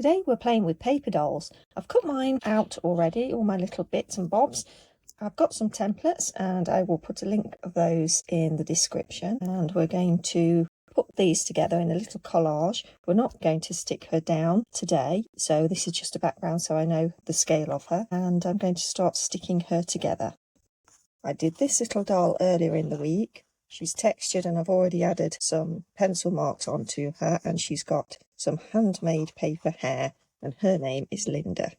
Today we're playing with paper dolls. I've cut mine out already, all my little bits and bobs. I've got some templates and I will put a link of those in the description, and we're going to put these together in a little collage. We're not going to stick her down today, so this is just a background so I know the scale of her, and I'm going to start sticking her together. I did this little doll earlier in the week. She's textured and I've already added some pencil marks onto her, and she's got some handmade paper hair, and her name is Linda.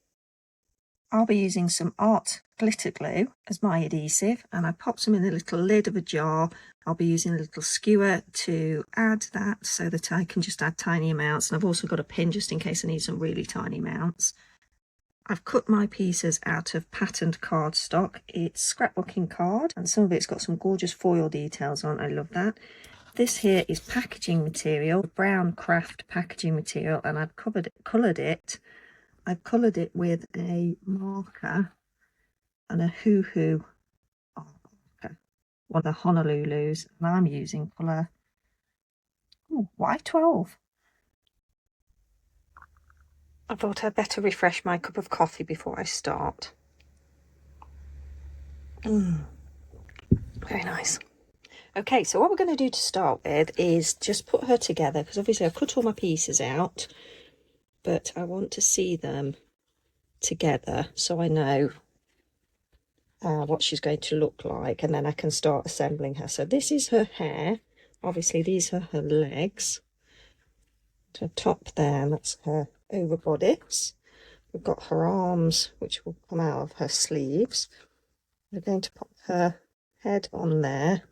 I'll be using some art glitter glue as my adhesive, and I popped some in the little lid of a jar. I'll be using a little skewer to add that so that I can just add tiny amounts, and I've also got a pin just in case I need some really tiny amounts. I've cut my pieces out of patterned cardstock. It's scrapbooking card, and some of it's got some gorgeous foil details on. I love that. This here is packaging material, brown craft packaging material, and I've coloured it. I've coloured it with a marker and a hoo-hoo marker, one of the Honolulu's, and I'm using colour Y12. I thought I'd better refresh my cup of coffee before I start. Very nice. Okay, so what we're going to do to start with is just put her together, because obviously I've cut all my pieces out, but I want to see them together so I know what she's going to look like, and then I can start assembling her. So this is her hair. Obviously these are her legs. Her top there, and that's her over bodice. We've got her arms, which will come out of her sleeves. We're going to pop her head on there,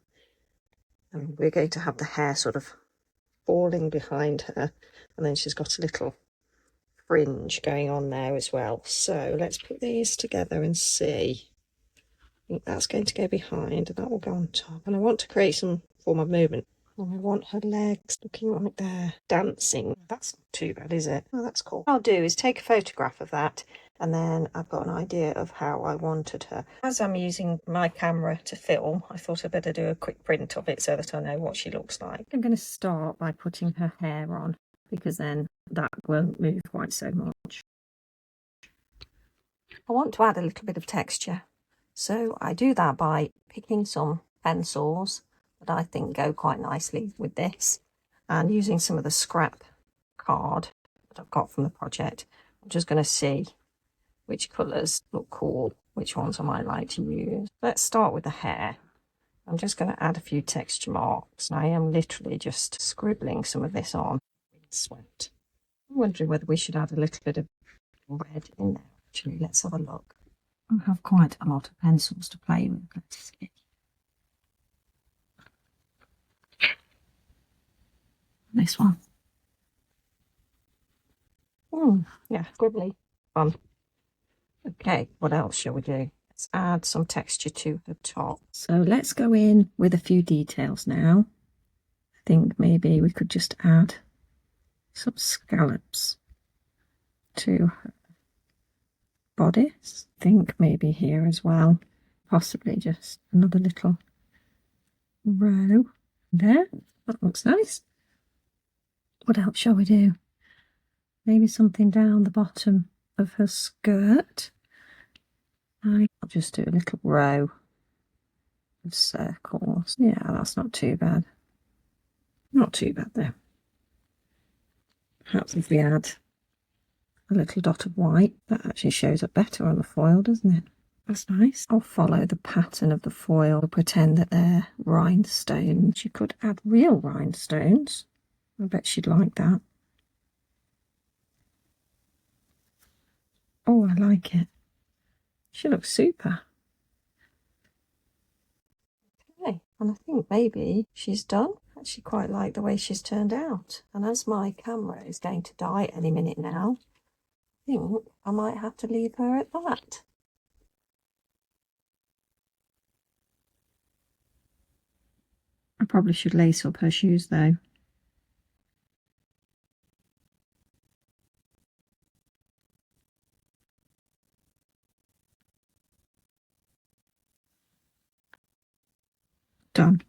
and we're going to have the hair sort of falling behind her, and then she's got a little fringe going on there as well. So let's put these together and see. I think that's going to go behind and that will go on top, and I want to create some form of movement. And I want her legs looking like they're dancing. That's not too bad, is it? Oh, that's cool. What I'll do is take a photograph of that, and then I've got an idea of how I wanted her. As I'm using my camera to film, I thought I'd better do a quick print of it so that I know what she looks like. I'm going to start by putting her hair on, because then that won't move quite so much. I want to add a little bit of texture, so I do that by picking some pencils that I think go quite nicely with this, and using some of the scrap card that I've got from the project. I'm just going to see which colours look cool, which ones I might like to use. Let's start with the hair. I'm just going to add a few texture marks. I am literally just scribbling some of this on in sweat. I'm wondering whether we should add a little bit of red in there. Actually, let's have a look. I have quite a lot of pencils to play with. Let's see. This one. Yeah, scribbly. Fun. Okay, what else shall we do? Let's add some texture to the top. So let's go in with a few details now. I think maybe we could just add some scallops to her bodice. I think maybe here as well. Possibly just another little row there. That looks nice. What else shall we do? Maybe something down the bottom of her skirt. I'll just do a little row of circles. Yeah, that's not too bad. Not too bad there. Perhaps if we add a little dot of white, that actually shows up better on the foil, doesn't it? That's nice. I'll follow the pattern of the foil, pretend that they're rhinestones. You could add real rhinestones. I bet she'd like that. Oh, I like it. She looks super. Okay, and I think maybe she's done. I actually quite like the way she's turned out. And as my camera is going to die any minute now, I think I might have to leave her at that. I probably should lace up her shoes though. Done.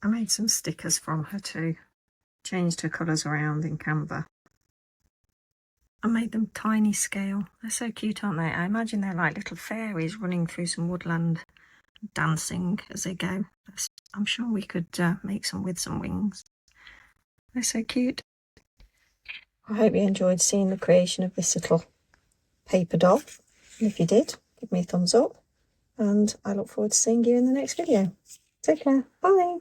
I made some stickers from her too. changed her colours around in Canva. I made them tiny scale. They're so cute, aren't they? I imagine they're like little fairies running through some woodland, dancing as they go. I'm sure we could make some with some wings. They're so cute. I hope you enjoyed seeing the creation of this little paper doll. And if you did, give me a thumbs up. And I look forward to seeing you in the next video. Take care. Bye.